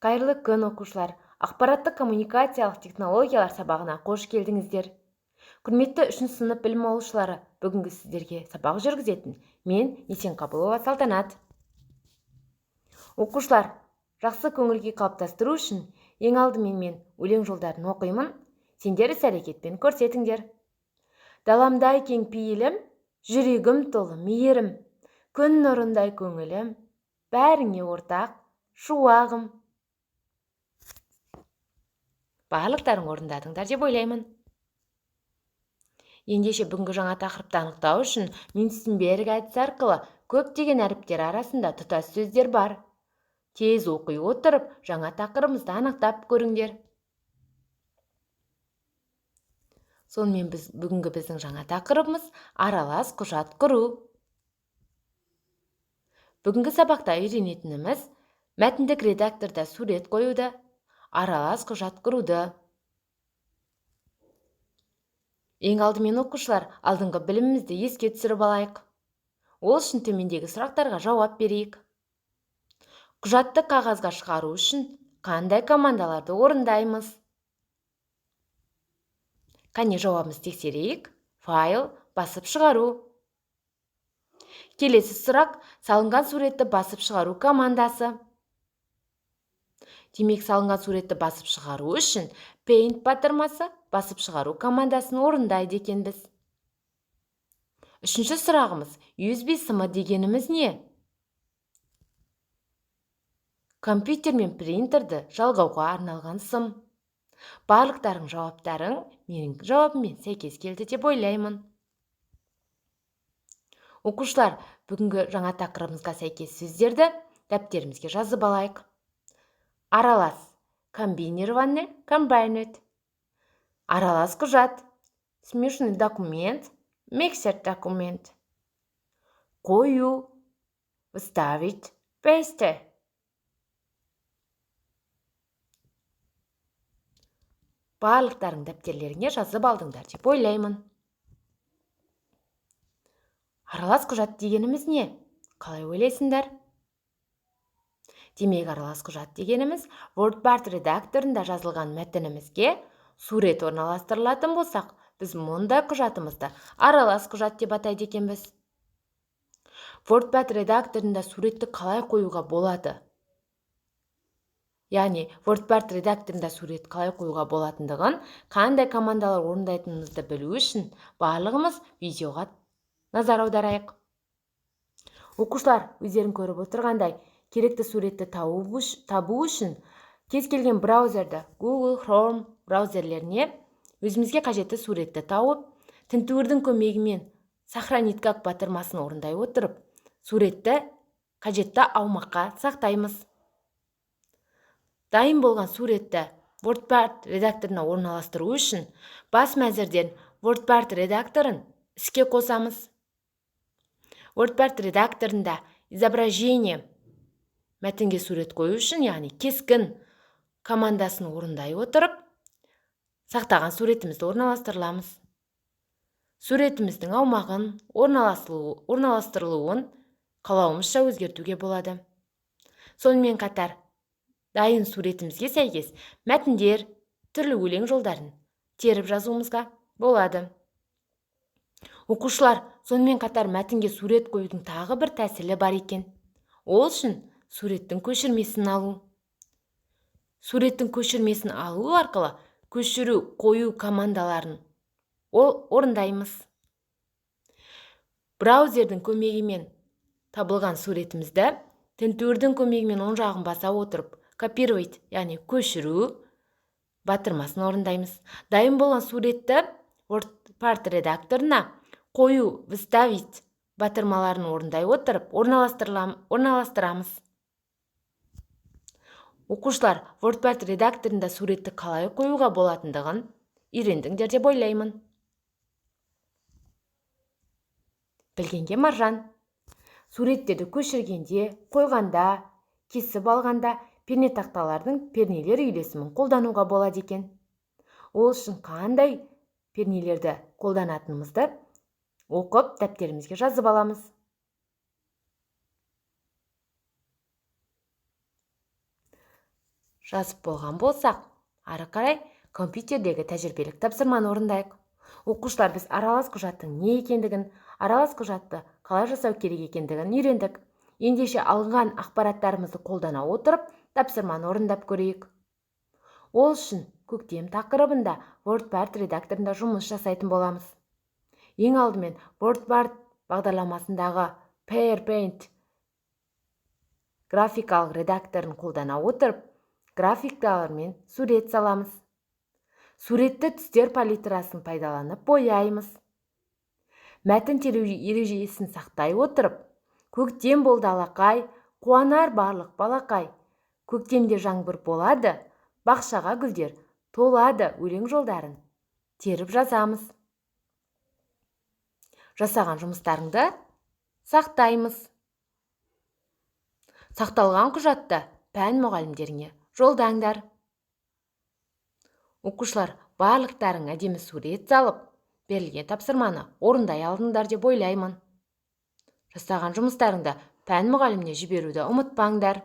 Қайырлы күн оқушылар. Ақпараттық коммуникациялық технологиялар сабағына қош келдіңіздер. Құрметті 3 сынып білім алушылары, бүгінгі сіздерге сабақ жүргізетін мен Есенқабылова Салтанат. Оқушылар, жақсы көңіл-күй қалыптастыру үшін ең алдымен мен өлең жолдарын оқимын, сендер іс-әрекетпен көрсетіңдер. Даламдай кең пейілім, жүрегім толы мейірім, күн нұрындай көңілім, бәріңе ортақ шуағым. Барлықтарың орындадыңдар деп ойлаймын. Ендеше бүгінгі жаңа тақырыпты анықтау үшін Мюнхенберг әдісі арқылы көптеген әріптер арасында тұтас сөздер бар. Тез оқи отырып, жаңа тақырыбымызды анықтап көріңдер. Сонымен бүгінгі біздің жаңа тақырыбымыз аралас құжат құру. Бүгінгі сабақта үйренетініміз мәтіндік редакторда сурет қоюды, аралас құжат құруды. Ең алдымен оқушылар алдыңғы білімімізді еске түсіріп алайық. Ол үшін төмендегі сұрақтарға жауап берейік. Құжатты қағазға шығару үшін қандай командаларды орындаймыз? Қане жауабымызды тексерейік. Файл, басып шығару. Келесі сұрақ салынған суретті басып шығару командасы. Демек, салынған суретті басып шығару үшін Paint батырмасы басып шығару командасын орындайды екенбіз. Үшінші сұрағымыз, USB сымы дегеніміз не? Компьютер мен принтерді жалғауға арналған сым. Барлықтарың жауаптарың менің жауабыммен сәйкес келді деп ойлаймын. Оқушылар, бүгінгі жаңа тақырыбымызға сәйкес сөздерді дәптерімізге жазып алайық. Аралас, комбинированный, combined. Аралас құжат, смешанный документ, mixed документ. Қою, вставить, paste. Барлықтарың дәптерлеріңе жазып алдыңдар деп ойлаймын. Аралас құжат дегеніміз не? Қалай ойлайсыңдар? Демек, аралас құжат дегеніміз WordPad редакторында жазылған мәтінімізге сурет орналастырылатын болсақ, біз мұндай құжатымызды аралас құжат деп атайды екенбіз. WordPad редакторында суретті қалай қоюға болады? Яғни, WordPad редакторында сурет қалай қоюға болатындығын, қандай командалар орындайтынымызды білу үшін барлығымыз видеоға назар аударайық. Оқушылар, өздерің көріп отырғандай, керекті суретті табу үшін кез келген браузерді Google Chrome браузерлеріне өзімізге қажетті суретті тауып, тінтуірдің көмегімен сохранить как батырмасын орындай отырып, суретті қажетті аумаққа сақтаймыз. Дайын болған суретті WordPad редакторына орналастыру үшін бас мәзірден WordPad редакторын іске қосамыз. WordPad редакторында изображение мәтінге сурет қою үшін, яғни кескін командасын орындай отырып, сақтаған суретімізді орналастырыламыз. Суретіміздің аумағын, орналастырылуын қалауымызша өзгертуге болады. Сонымен қатар, дайын суретімізге сәйкес мәтіндер, түрлі өлең жолдарын теріп жазуымызға болады. Оқушылар, сонымен қатар мәтінге сурет қоюдың тағы бір тәсілі бар екен. Ол үшін суреттің көшірмесін алу. Суреттің көшірмесін алу арқылы көшіру, қою командаларын орындаймыз. Браузердің көмегімен табылған суретімізді тінтуірдің көмегімен оң жағын баса отырып, копировать, яғни көшіру батырмасын орындаймыз. Дайын болған суретті WordPad редакторына қою, выставить батырмаларын орындай отырып, орналастырамыз. Оқушылар, WordPad редакторында суретті қалай қоюға болатындығын үйрендіңдер деп ойлаймын. Білгенге маржан. Суреттерді көшіргенде, қойғанда, кесіп алғанда пернетақталардың пернелер үйлесімін қолдануға болады екен. Ол үшін қандай пернелерді қолданатынымызды оқып, дәптерімізге жазып аламыз. жазып болған болсақ, ары қарай компьютердегі тәжірибелік тапсырманы орындайық. Оқушылар, біз аралас құжаттың не екендігін, аралас құжатты қалай жасау керек екендігін үйрендік. Ендеше алынған ақпараттарымызды қолдана отырып, тапсырманы орындап көрейік. Ол үшін көктем тақырыбында WordPad редакторында жұмыс жасайтын боламыз. Ең алдымен WordPad бағдарламасындағы PowerPoint графикалық редакторын қолдана отырып, графикалар мен сурет саламыз. Суретті түстер палитрасын пайдаланып бояймыз. Мәтін теру ережесін сақтай отырып, көктем болды алақай, қуанар барлық балақай. Көктемде жаңбыр болады, бақшаға гүлдер толады өлең жолдарын теріп жазамыз. Жасаған жұмыстарыңды сақтаймыз. Сақталған құжатты пән мұғалімдеріне жолдаңдар. Оқушылар, барлықтарың әдемі сурет салып, берілген тапсырманы орындай алдыңдар деп ойлаймын. Жасаған жұмыстарыңды пән мұғаліміне жіберуді ұмытпаңдар.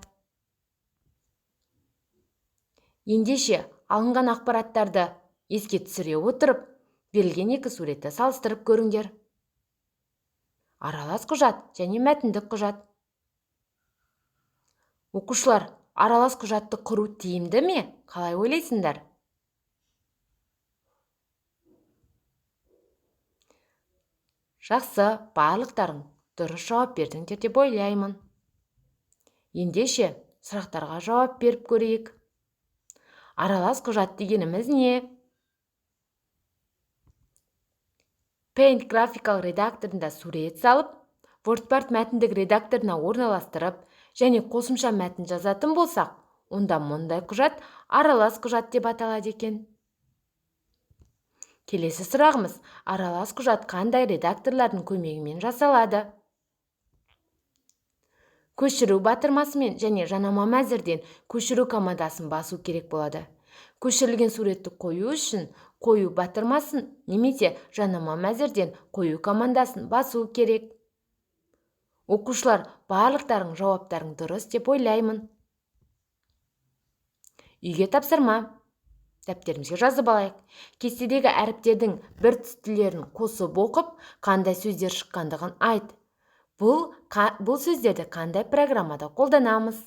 Ендеше алынған ақпараттарды еске түсіре отырып, берілген екі суретті салыстырып көріңдер. Аралас құжат және мәтіндік құжат. Оқушылар, аралас құжатты құру тиімді ме? Қалай ойлайсыңдар? Жақсы, барлықтарың дұрыс жауап бердіңдер деп ойлаймын. Ендеше сұрақтарға жауап беріп көрейік. Аралас құжат дегеніміз не? Paint графикалық редакторында сурет салып, WordPad мәтіндік редакторына орналастырып, және қосымша мәтін жазатын болсақ, онда мұндай құжат аралас құжат деп аталады екен. Келесі сұрағымыз, аралас құжат қандай редакторлардың көмегімен жасалады? Көшіру батырмасымен және жанама мәзірден көшіру командасын басу керек болады. Көшірілген суретті қою үшін қою батырмасын немесе жанама мәзірден қою командасын басу керек. Оқушылар, барлықтарың жауаптарың дұрыс деп ойлаймын. Үйге тапсырма. Дәптерімізге жазып алайық. Кестедегі әріптердің бір түстілерін қосып оқып, қандай сөздер шыққандығын айт. Бұл сөздерді қандай программада қолданамыз?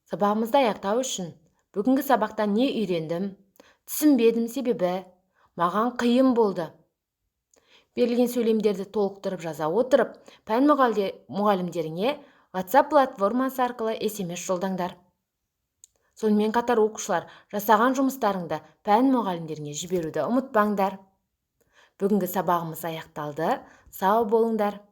Сабағымызды аяқтау үшін бүгінгі сабақтан не үйрендім? Түсінбедім себебі? Маған қиын болды. Берілген сөйлемдерді толықтырып жаза отырып, пән мұғалімдеріңе WhatsApp платформасы арқылы SMS жолдаңдар. Сонымен қатар оқушылар, жасаған жұмыстарыңды пән мұғалімдеріне жіберуді ұмытпаңдар. Бүгінгі сабағымыз аяқталды. Сау болыңдар.